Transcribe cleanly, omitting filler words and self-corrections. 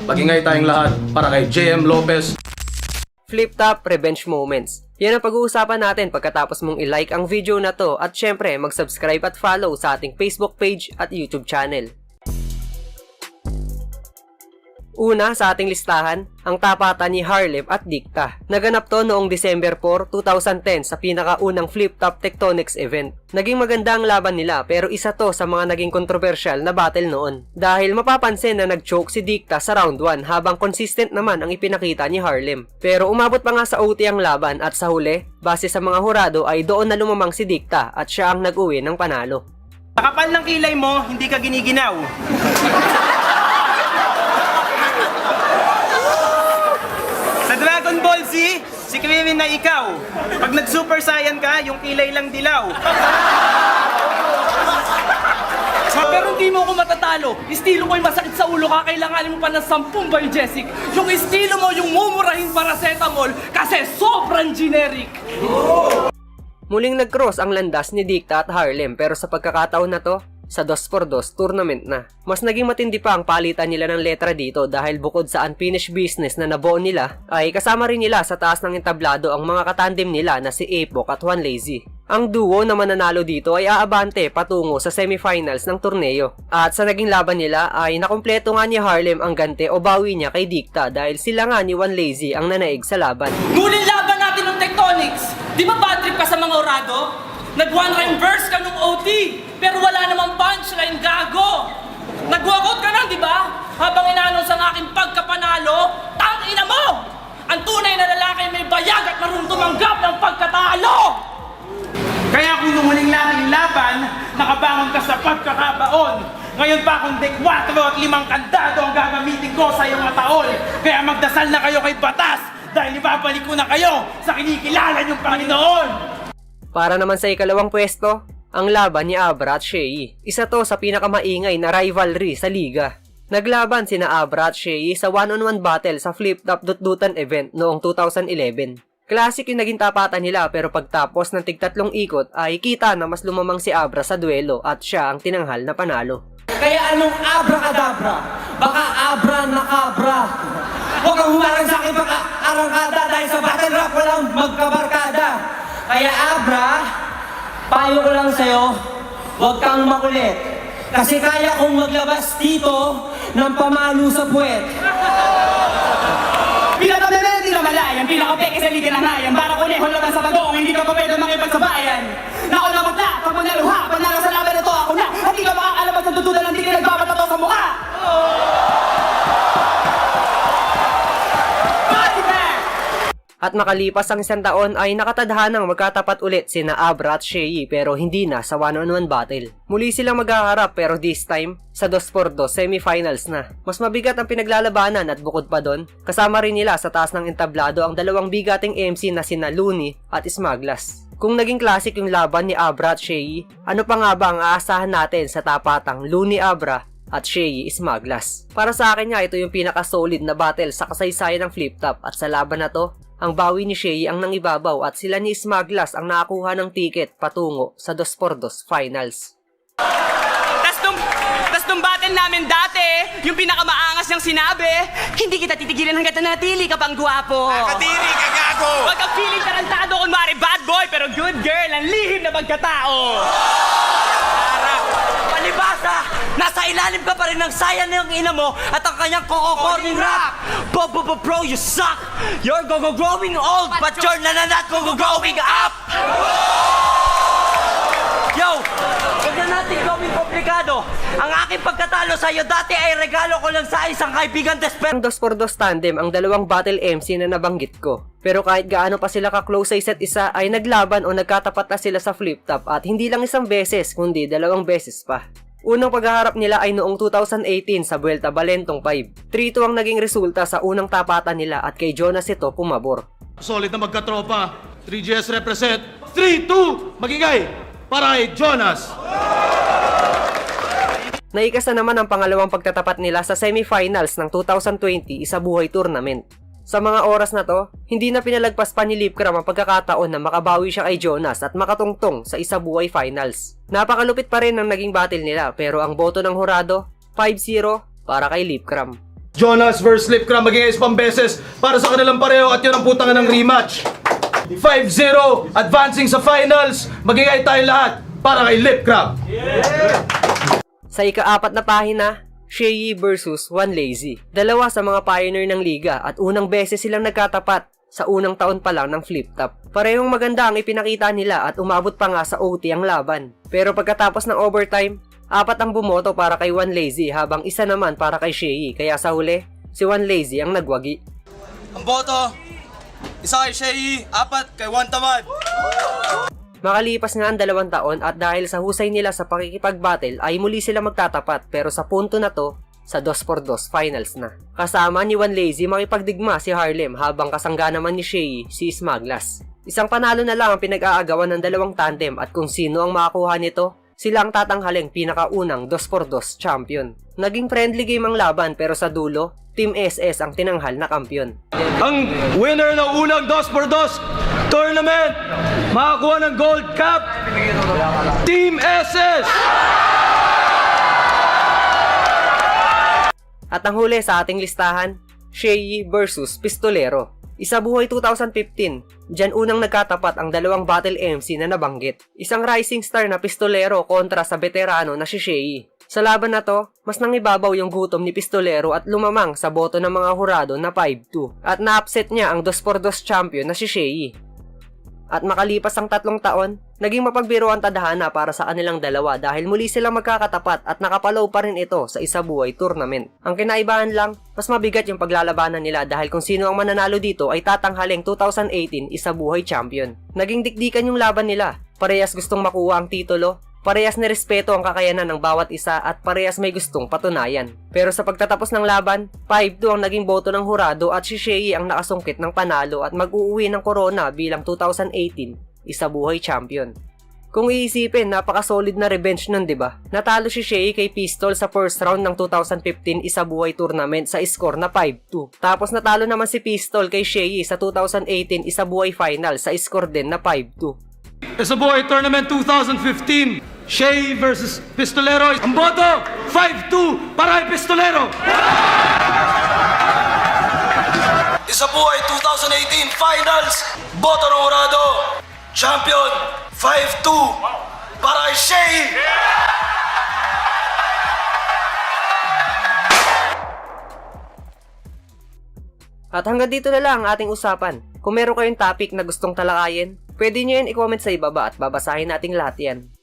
Magingay tayong lahat para kay JM Lopez. Flip Top Revenge Moments. Yan ang pag-uusapan natin pagkatapos mong i-like ang video na to at syempre mag-subscribe at follow sa ating Facebook page at YouTube channel. Una sa ating listahan, ang tapatan ni Harlem at Dicta. Naganap to noong December 4, 2010 sa pinakaunang Flip Top Tectonics event. Naging maganda ang laban nila pero isa to sa mga naging kontrobersyal na battle noon. Dahil mapapansin na nag-choke si Dicta sa round 1 habang consistent naman ang ipinakita ni Harlem. Pero umabot pa nga sa OT ang laban at sa huli, base sa mga hurado ay doon na lumamang si Dicta at siya ang nag-uwi ng panalo. Sa kapal ng kilay mo, hindi ka giniginaw. Sa Dragon Ball Z, si Krillin na ikaw. Pag nag-Super Saiyan ka, yung kilay lang dilaw. Pero hindi mo ako matatalo. Estilo mo'y masakit sa ulo, kakailanganin mo pa ng 10 Biogesic. Yung estilo mo, yung mumurahing paracetamol kasi sobrang generic. Muling nag-cross ang landas ni Dicta at Harlem pero sa pagkakataon na to, sa 2x2 tournament na. Mas naging matindi pa ang palitan nila ng letra dito dahil bukod sa unfinished business na nabuo nila, ay kasama rin nila sa taas ng entablado ang mga katandem nila na si Apok at Juan Lazy. Ang duo na mananalo dito ay aabante patungo sa semifinals ng torneo. At sa naging laban nila ay nakumpleto nga ni Harlem ang gante o bawi niya kay Dicta dahil sila nga ni Juan Lazy ang nanaig sa laban. Ngunit laban natin ng Tectonics. Di ba bad trip ka sa mga orado? Nag-one rhyme verse ka nung OT, pero wala namang punchline, gago! Nag-walkout ka na, di ba? Habang inaanons ang aking pagkapanalo, tangina mo! Ang tunay na lalaki may bayag at marunong tumanggap ng pagkatalo! Kaya kung nung huling laking laban, nakabangon ka sa pagkakabaon. Ngayon pa kung dek 4 at 5 kandado ang gagamitin ko sa iyong mataol. Kaya magdasal na kayo kay batas dahil ibabalik ko na kayo sa kinikilala niyong Panginoon. Para naman sa ikalawang pwesto, ang laban ni Abra at Shea. Isa to sa pinakamaingay na rivalry sa liga. Naglaban sina Abra at Shea sa one-on-one battle sa Flip Top Dutdutan event noong 2011. Classic yung naging tapatan nila pero pagtapos ng tig-3 ikot ay kita na mas lumamang si Abra sa duelo at siya ang tinanghal na panalo. Kaya anong abra-kadabra? Baka abra na kabra. Huwag kang humarang sa akin pagka-arangkada dahil sa battle rap walang magkabarkada. Kaya abra, payo ko lang sa'yo, huwag kang makulit. Kasi kaya kong maglabas dito ng pamalo sa puwet. Pinaka-bebe, di na malayan, pinaka-peke sa liga ng hayan. Para kuneho laban sa bagong, hindi ka pa pwede makipagsabayan. Nako na magla, pag maglaluha, panalo sa laban na to ako na. At di ka makakalaban sa tutunan ng di ka nagbabato sa mukha. At makalipas ang 1 taon ay nakatadhanang magkatapat ulit sina Abra at Shea pero hindi na sa one-on-one battle. Muli silang maghaharap pero this time sa 2x2 semifinals na. Mas mabigat ang pinaglalabanan at bukod pa doon, kasama rin nila sa taas ng entablado ang dalawang bigating MC na sina Looney at Smaglas. Kung naging classic yung laban ni Abra at Shea, ano pa nga ba ang aasahan natin sa tapatang Looney Abra at Shea Smaglas? Para sa akin nga ito yung pinaka-solid na battle sa kasaysayan ng Flip Top at sa laban na to, ang bawi ni Shea ang nangibabaw at sila ni Smaglas ang nakakuha ng ticket patungo sa 2x2 finals. Tas nung battle namin dati, yung pinakamaangas niyang sinabi, hindi kita titigilan hanggat nanatili ka pang gwapo. Nakatiri ka, gago! Huwag kang feeling tarantado kunwari bad boy, pero good girl, ang lihim na pagkatao. Palibasa, nasa ilalim ka pa rin ng sayan ng ina mo at ang kanyang koko-corning rap. Bro, you suck! You're growing old, but you're not growing up! Yo, huwag na natin gawing komplikado. Ang aking pagkatalo sa'yo dati ay regalo ko lang sa isang kaibigan desperado. Ang 2x2 tandem ang dalawang battle MC na nabanggit ko. Pero kahit gaano pa sila ka-close sa isa't isa ay naglaban o nagkatapat na sila sa Flip Top at hindi lang isang beses kundi 2 beses pa. Unang paghaharap nila ay noong 2018 sa Vuelta Balentong 5. 3-2 ang naging resulta sa unang tapatan nila at kay Jonas ito pumabor. Solid na magkatropa. 3GS represent. 3-2! Magingay para kay Jonas. Naikas na naman ang pangalawang pagtatapat nila sa semifinals ng 2020 Isa Buhay Tournament. Sa mga oras na to, hindi na pinalagpas pa ni Lipcram ang pagkakataon na makabawi siya kay Jonas at makatungtong sa Isa Buhay Finals. Napakalupit pa rin ang naging battle nila pero ang boto ng hurado, 5-0 para kay Lipcram. Jonas versus Lipcram, maging pang beses para sa kanilang pareho at yun ang putangan ng rematch. 5-0, advancing sa finals, maging tayo lahat para kay Lipcram. Sa ika-4 na pahina, Shea versus One Lazy. Dalawa sa mga pioneer ng liga at unang beses silang nagkatapat sa unang taon pa lang ng flip top. Parehong maganda ang ipinakita nila at umabot pa nga sa OT ang laban. Pero pagkatapos ng overtime, 4 ang bumoto para kay One Lazy habang isa naman para kay Shea. Kaya sa huli, si One Lazy ang nagwagi. Ang boto, isa kay Shea, 4 kay One Tamad. Makalipas nga ang 2 taon at dahil sa husay nila sa pakikipag-battle ay muli sila magtatapat pero sa punto na to, sa 2x2 finals na. Kasama ni One Lazy makipagdigma si Harlem habang kasangga naman ni Shea si Smaglas. Isang panalo na lang ang pinag-aagawan ng dalawang tandem at kung sino ang makakuha nito, sila ang tatanghaling pinakaunang 2x2 champion. Naging friendly game ang laban pero sa dulo, Team SS ang tinanghal na kampiyon. Ang winner ng unang 2x2 tournament, makakuha ng gold cup, Team SS! At ang huli sa ating listahan, Shea versus Pistolero. Isa buhay 2015, dyan unang nagkatapat ang dalawang battle MC na nabanggit. Isang rising star na pistolero kontra sa veterano na si Shea. Sa laban na to, mas nangibabaw yung gutom ni Pistolero at lumamang sa boto ng mga hurado na 5-2 at na-upset niya ang 2x2 champion na si Shea. At makalipas ang 3 taon, naging mapagbiro ang tadhana para sa kanilang dalawa dahil muli silang magkakatapat at nakapalaw pa rin ito sa isa buhay tournament. Ang kinaibahan lang, mas mabigat yung paglalabanan nila dahil kung sino ang mananalo dito ay tatanghaling 2018 isa buhay champion. Naging dikdikan yung laban nila, parehas gustong makuha ang titulo, parehas nirespeto ang kakayanan ng bawat isa at parehas may gustong patunayan. Pero sa pagtatapos ng laban, 5-2 ang naging boto ng hurado at si Shea ang nakasungkit ng panalo at mag-uuwi ng corona bilang 2018 isa buhay champion. Kung iisipin, napaka-solid na revenge nun, diba? Natalo si Shea kay Pistol sa first round ng 2015 isa buhay tournament sa score na 5-2. Tapos natalo naman si Pistol kay Shea sa 2018 isa buhay final sa score din na 5-2. Isa buhay tournament 2015, Shea versus Pistolero. Ang boto, 5-2 para kay Pistolero. Isa buhay 2018 finals, boto ng Horado, champion, 5-2 para kay Shea. At hanggang dito na lang ang ating usapan. Kung meron kayong topic na gustong talakayin, pwede nyo yan i-comment sa ibaba at babasahin nating lahat yan.